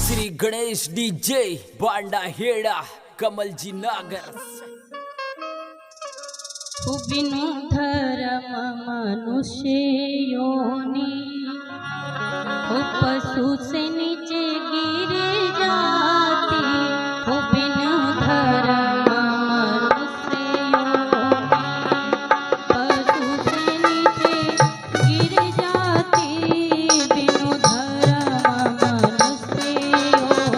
Shri Ganesh DJ बांडा हेड़ा कमल जी नागर। बिनु धर्म मनुष्य योनि पशु से नीचे गिर जाती। बिनु धर्म मनुष्य योनि पशु से नीचे गिर जाती। बिनु धर्म मनुष्य योनि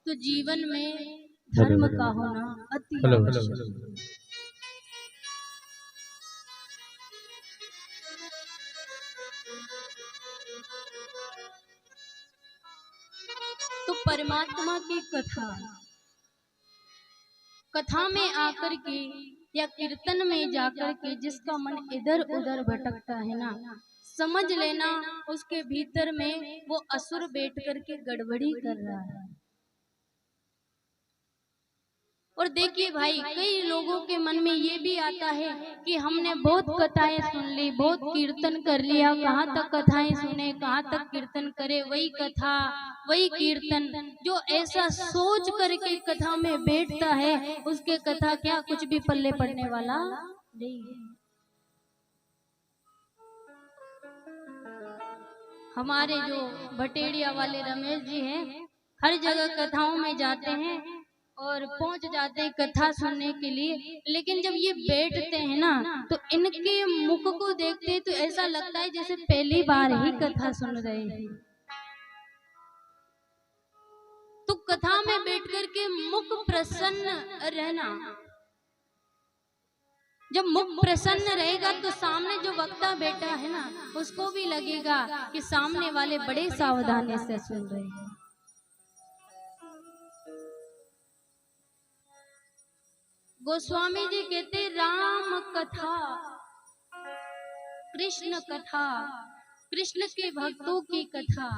तो जीवन में धर्म का होना अति आवश्यक। तो परमात्मा की कथा में आकर के या कीर्तन में जाकर के जिसका मन इधर उधर भटकता है ना, समझ लेना उसके भीतर में वो असुर बैठ करके गड़बड़ी कर रहा है। और देखिए भाई, कई लोगों के मन में ये भी आता है कि हमने बहुत कथाएं सुन ली, बहुत कीर्तन कर लिया, कहाँ तक कथाएं सुने, कहाँ तक कीर्तन करे, वही कथा वही कीर्तन। जो ऐसा सोच करके कथा में बैठता है उसके कथा क्या कुछ भी पल्ले पड़ने वाला नहीं है। हमारे जो भटेड़िया वाले रमेश जी हैं, हर जगह कथाओं में जाते हैं और पहुंच जाते हैं कथा सुनने के लिए, लेकिन जब ये बैठते हैं ना तो इनके मुख को देखते तो ऐसा लगता है जैसे पहली बार ही कथा सुन रहे हैं। तो कथा में बैठ कर के मुख प्रसन्न रहना, जब मुख प्रसन्न रहेगा तो सामने जो वक्ता बैठा है ना उसको भी लगेगा कि सामने वाले बड़े सावधानी से सुन रहे हैं। गोस्वामी जी कहते राम कथा, कृष्ण कथा, कृष्ण के भक्तों की कथा।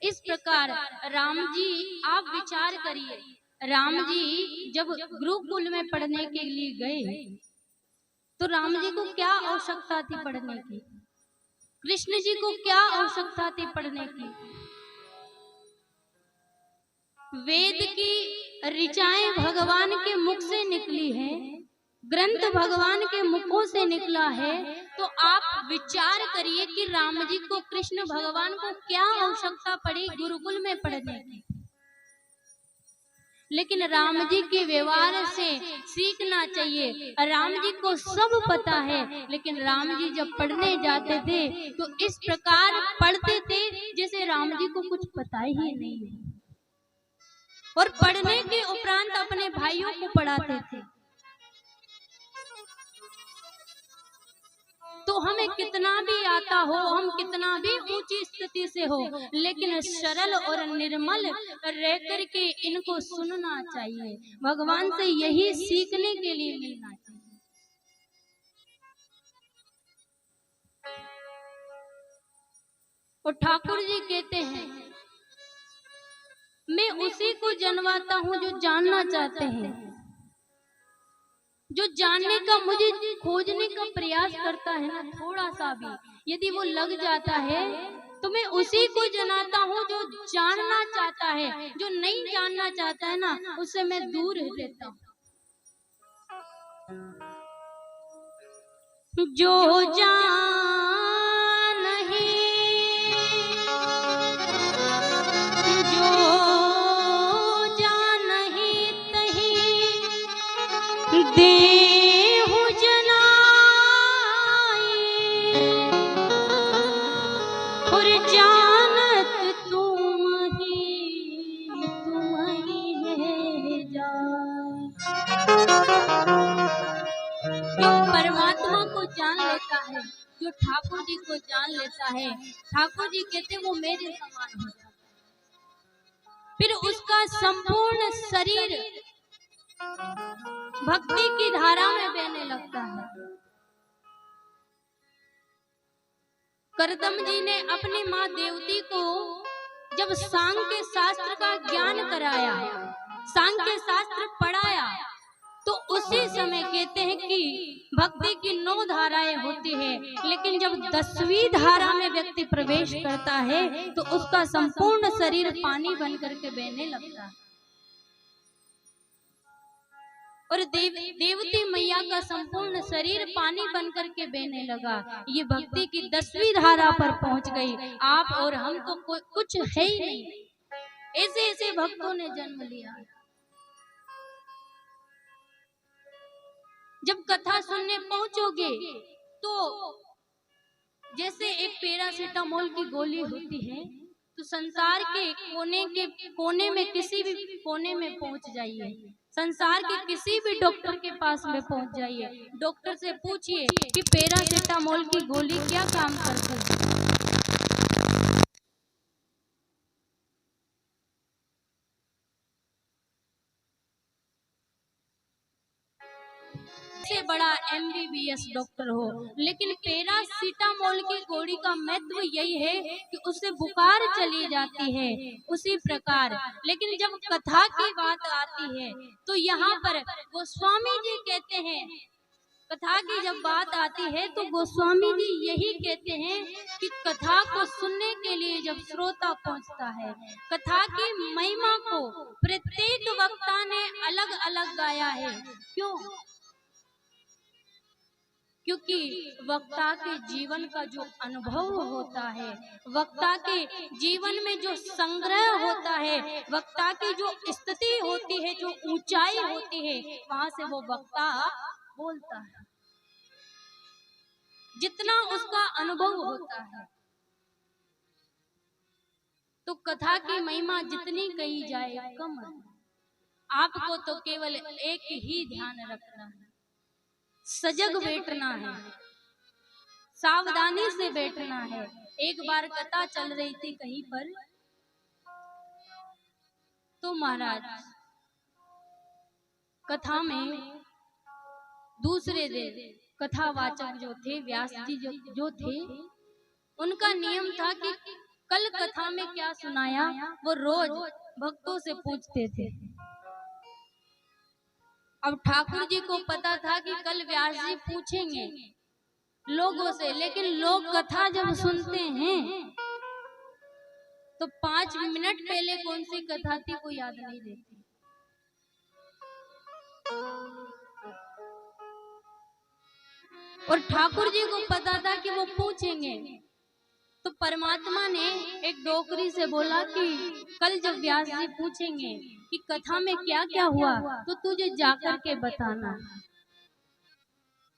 इस प्रकार राम जी, आप विचार करिए, राम जी जब गुरुकुल में पढ़ने के लिए गए तो राम जी को क्या आवश्यकता थी पढ़ने की, कृष्ण जी को क्या आवश्यकता थी पढ़ने की। वेद की ऋचाएं भगवान के मुख से निकली है, ग्रंथ भगवान के मुखों से निकला है, तो आप विचार करिए कि राम जी को, कृष्ण भगवान को क्या आवश्यकता पड़ी गुरुकुल में पढ़ने की। लेकिन राम जी के व्यवहार से सीखना चाहिए। राम जी को सब पता है, लेकिन राम जी जब पढ़ने जाते थे तो इस प्रकार पढ़ते थे जैसे राम जी को कुछ पता ही नहीं है, और पढ़ने के उपरांत अपने भाइयों को पढ़ाते थे। तो हमें कितना भी आता हो, हम कितना भी ऊंची स्थिति से हो, लेकिन सरल और निर्मल रह करके इनको सुनना चाहिए। भगवान से यही सीखने के लिए मिलना चाहिए। और ठाकुर जी कहते हैं, मैं उसी को जनवाता हूँ जो जानना चाहते हैं, जो जानने का, मुझे खोजने का प्रयास करता है ना, थोड़ा सा भी यदि वो लग जाता है तो मैं उसी को जनाता हूँ जो जानना चाहता है। जो नहीं जानना चाहता है ना उससे मैं दूर रहता हूँ। जो जान ही, जो जान ही तही देहु जनाई, और जानत तुम ही है जान। जो परमात्मा को जान लेता है, जो ठाकुर जी को जान लेता है, ठाकुर जी कहते वो मेरे समान होता है। फिर उसका संपूर्ण शरीर भक्ति की धारा में बहने लगता है। करदम जी ने अपनी माँ देवती को जब सांख्य शास्त्र का ज्ञान कराया, सांख्य शास्त्र पढ़ाया, तो उसी समय कहते हैं कि भक्ति की 9 धाराएं होती है, लेकिन जब 10वीं धारा में व्यक्ति प्रवेश करता है तो उसका संपूर्ण शरीर पानी बन करके बहने लगता है। और देवती मैया का संपूर्ण शरीर पानी बनकर के बहने लगा। ये भक्ति की 10वीं धारा पर पहुंच गई। आप और हम तो कुछ है ही नहीं, ऐसे ऐसे भक्तों ने जन्म लिया। जब कथा सुनने पहुंचोगे तो जैसे एक पैरासीटामोल की गोली होती है, तो संसार के कोने में, किसी भी कोने में पहुंच जाइए, संसार के किसी भी डॉक्टर के पास में पहुंच जाइए, डॉक्टर से पूछिए कि पैरासीटामोल की गोली क्या काम करती है। बड़ा MBBS डॉक्टर हो, लेकिन पैरासीटामोल की गोली का महत्व यही है कि उससे बुखार चली जाती है। उसी प्रकार लेकिन जब कथा की बात आती है तो यहाँ पर गोस्वामी जी कहते हैं, कथा की जब बात आती है तो गोस्वामी जी यही कहते हैं कि कथा को सुनने के लिए जब श्रोता पहुंचता है, कथा की महिमा को प्रत्येक वक्ता ने अलग अलग गाया है। क्यों? क्योंकि वक्ता के जीवन का जो अनुभव होता है, वक्ता के जीवन में जो संग्रह होता है, वक्ता की जो स्थिति होती है, जो ऊंचाई होती है, वहां से वो वक्ता बोलता है। जितना उसका अनुभव होता है, तो कथा की महिमा जितनी कही जाए कम है। आपको तो केवल एक ही ध्यान रखना है, सजग बैठना है, सावधानी से बैठना है। एक बार कथा चल रही थी कहीं पर, तो महाराज कथा में दूसरे दिन कथावाचक जो थे, व्यास जी जो थे, उनका नियम था कि कल कथा में क्या सुनाया वो रोज भक्तों से पूछते थे। अब ठाकुर जी को पता था कि कल व्यास जी पूछेंगे लोगों से, लेकिन लोग कथा जब सुनते हैं तो 5 मिनट पहले कौन सी कथा थी वो याद नहीं रहती। और ठाकुर जी को पता था कि वो पूछेंगे, तो परमात्मा ने एक डोकरी से बोला कि कल जब व्यास जी पूछेंगे कि कथा में क्या क्या हुआ तो तुझे जाकर के बताना।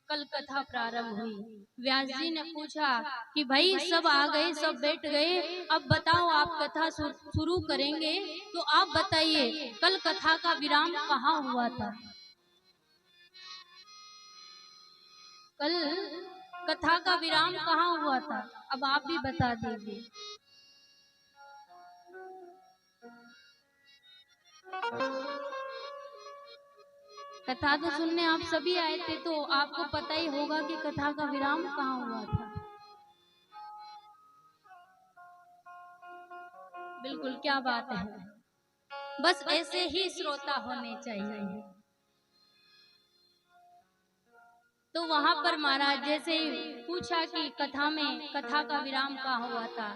कल कथा प्रारंभ हुई, व्यास जी ने पूछा कि भाई सब आ गए, सब बैठ गए, अब बताओ आप कथा शुरू करेंगे तो आप बताइए कल कथा का विराम कहाँ हुआ था। कल कथा का विराम कहाँ हुआ था, अब आप भी बता दीजिए। कथा तो सुनने आप सभी आए थे, तो आपको पता ही होगा कि कथा का विराम कहाँ हुआ था। बिल्कुल, क्या बात है। बस ऐसे ही श्रोता होने चाहिए। तो वहां पर महाराज जैसे पूछा कि कथा में कथा का विराम कहाँ हुआ था,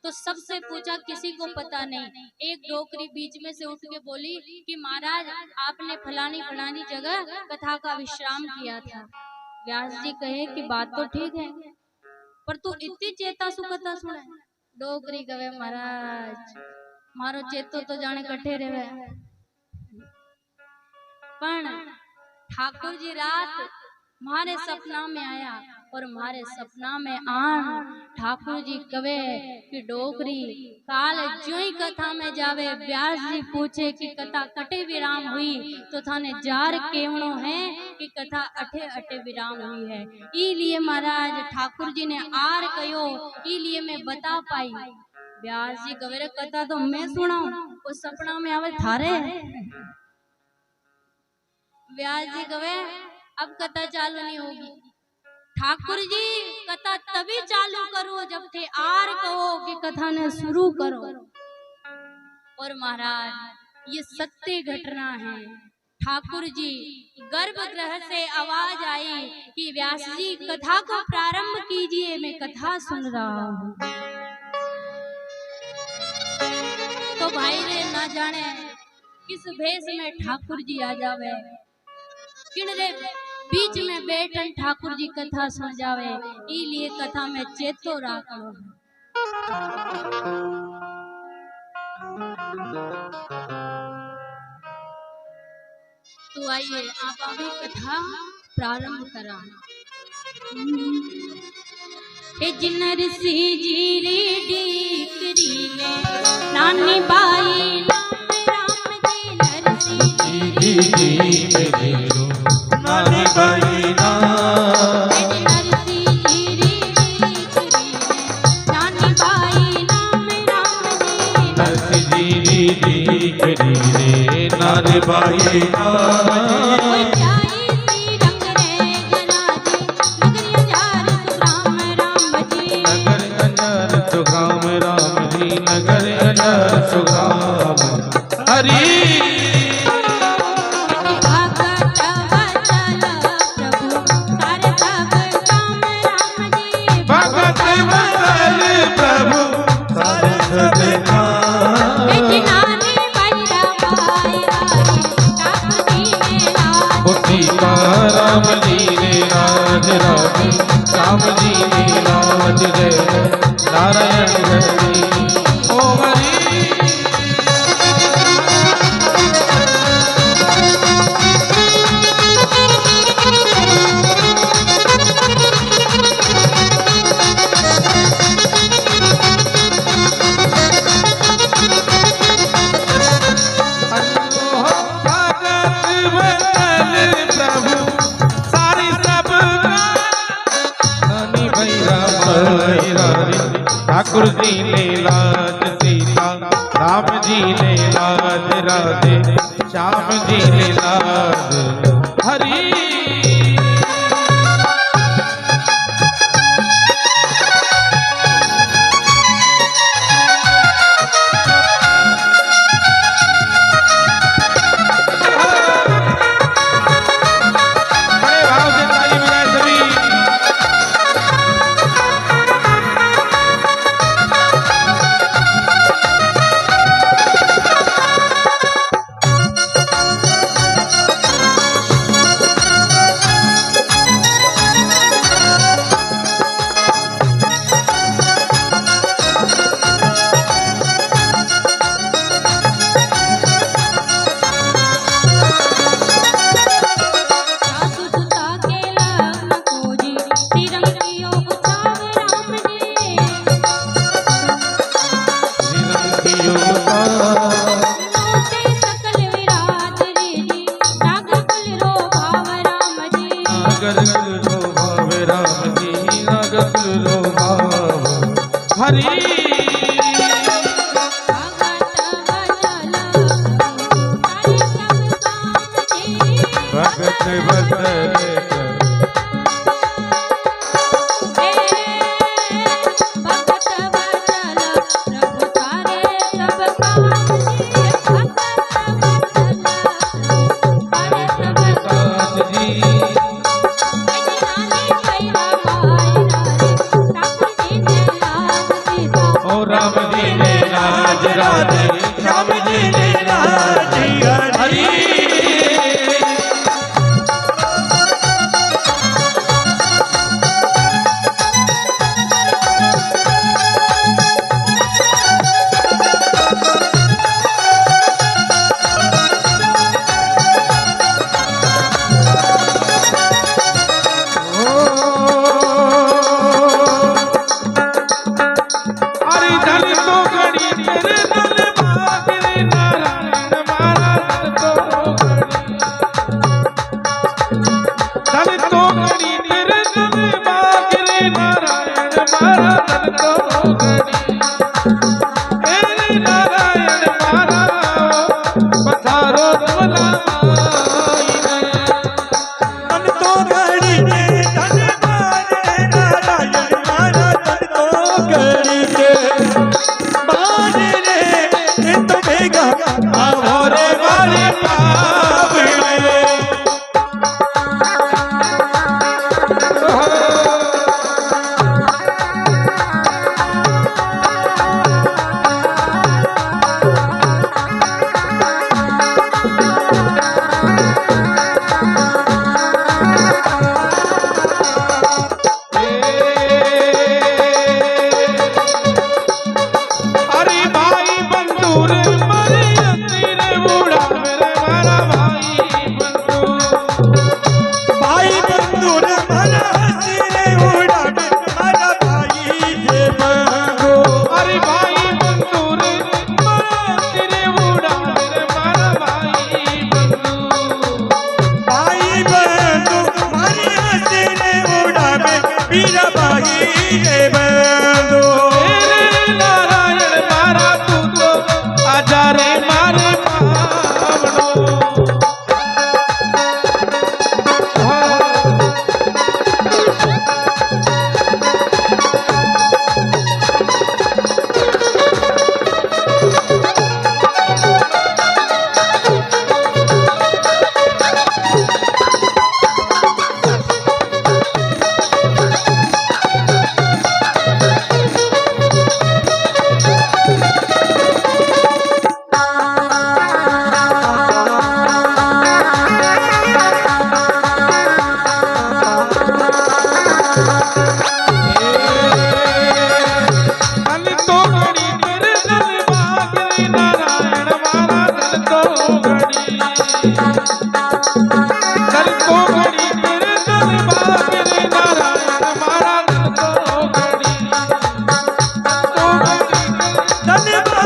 तो सबसे पूछा, किसी को पता नहीं। एक डोकरी बीच में से उठ के बोली कि महाराज आपने फलानी फलानी जगह कथा का विश्राम किया था। व्यास जी कहे कि बात तो ठीक है, पर तू इतनी चेता सु कथा सुने। डोकरी कहे महाराज मारो चेतो तो जाने कठे रहे, पर ठाकुर जी रात मारे सपना में आया और मारे सपना में आन ठाकुर जी कवे कि डोकरी काल जो ही कथा में जावे, व्यास जी पूछे कि कथा कटे विराम हुई तो थाने जार केवणो है कि कथा अठे अठे विराम हुई है। ई लिए महाराज ठाकुर जी ने आर कयो, ई लिए मैं बता पाई। व्यास जी कवे कथा तो मैं सुनाऊं, उस सपना में आवे थारे। व्यास जी कवे अब कथा चालू नहीं होगी। ठाकुर जी कथा तभी चालू करो जब थे आर कहो कि कथा ने शुरू करो। और महाराज ये सत्य घटना है। ठाकुर जी गर्भगृह से आवाज आई कि व्यास जी कथा को प्रारंभ कीजिए, मैं कथा सुन रहा हूँ। तो भाई रे ना जाने किस भेष में ठाकुर जी आ जावे, किनरे बीच में बैठन ठाकुर जी कथा सुन जावे, ई लिए कथा में चेतो राखो। तो आइए आप अभी कथा प्रारंभ करा। जिनर सी जीरी डीकरी ने नानी बाई राम जी नरसी जीरी नानी बाई ना नरसी जीरी डीकरी ने नानी बाई नाम राम जी नरसी जीरी डीकरी ने नानी बाई ना। जाई सी रंग रे नगर अजर सुगाम हरि भगत बदल प्रभु सारे सब काम बुद्धि का राम जी ने राज राज राम जी ने राज जय नारायण हरि ओ हरि ठाकुर जी ने लाज सीता राम जी ने लाज राधे श्याम जी ने लाज हरि हरि भगत बदल राम जी ने राज राधे श्याम जी ने राज हरि धन तो घड़ी तेरे दल भाग रे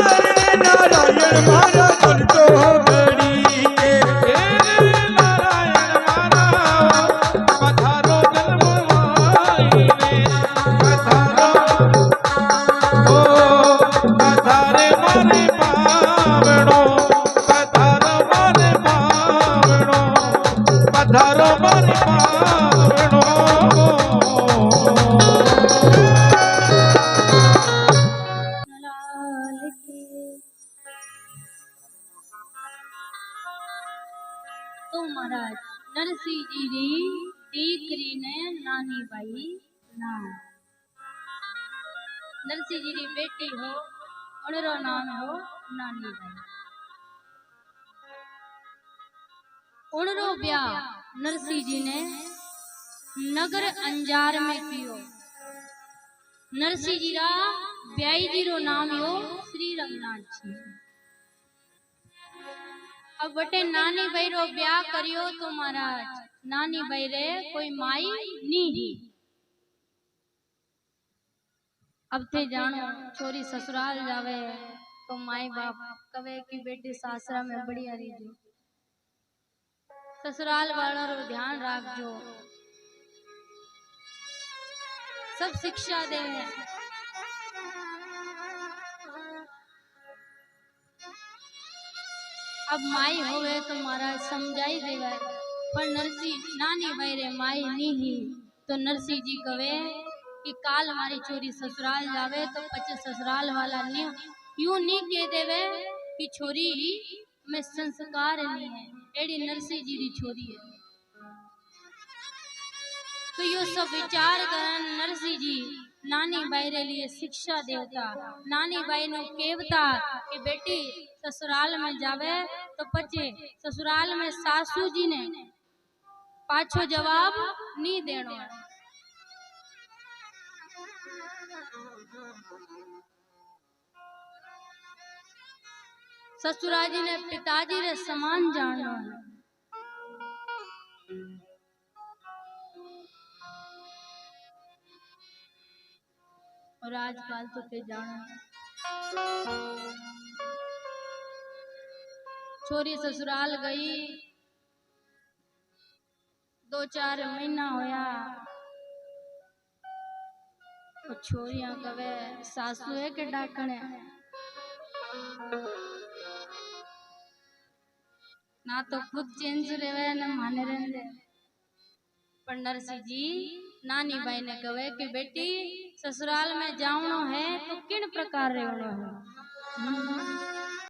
नारायण मारा तुलतो बड़ी के नारायण मारा पधारो जन्म माई रे पधारो ओ पधारे मारे पावड़ो पधारो मारे पावड़ो पधारो मारे पावड़ो लाल की। तो महाराज नरसिंह जी री दीकरी ने नानी बाई नाम नरसिंह जी री बेटी हो उनरो नाम हो नानी बाई। उनरो ब्याह नरसिंह जी ने नगर अंजार में कियो। नरसिंह जी रा ब्याई जी रो नाम हो श्री रंगनाथ जी। अब बटे नानी भाई रो ब्याह करियो तो महाराज नानी भाई रे कोई माई नी ही। अब थे जानो छोरी ससुराल जावे तो माई बाप कवे कि बेटी सासरा में बढ़िया रहीजो ससुराल वालों रो ध्यान राखजो सब शिक्षा दे। अब माई होवे तो महाराज समझाई देवे पर नरसिंह नानी भाई रे माई नी ही तो नरसिंह जी कवे कि काल हमारी छोरी ससुराल जावे तो पचे ससुराल वाला नी यूं नी कह देवे कि छोरी में संस्कार नहीं है एड़ी नरसिंह जी री छोरी है। तो यो सब विचार करन नरसिंह जी नानी बाई रे लिए शिक्षा देवता नानी बाई नो केवता कि बेटी ससुराल में जावे तो पचे ससुराल में सासू जी ने पाछो जवाब नी देनो है। ससुरा जी ने पिताजी रे समान जानो है। और आजकल तो के जानो छोरी ससुराल गई 2-4 महीना होया और छोरियां कवे सासू है के डाकणे ना तो खुद चेंज रेवे ना माने रहंदे। पर नरसिंह जी नानी बाई ने कहे कि बेटी ससुराल में जावनो है तो किन प्रकार रहनो है।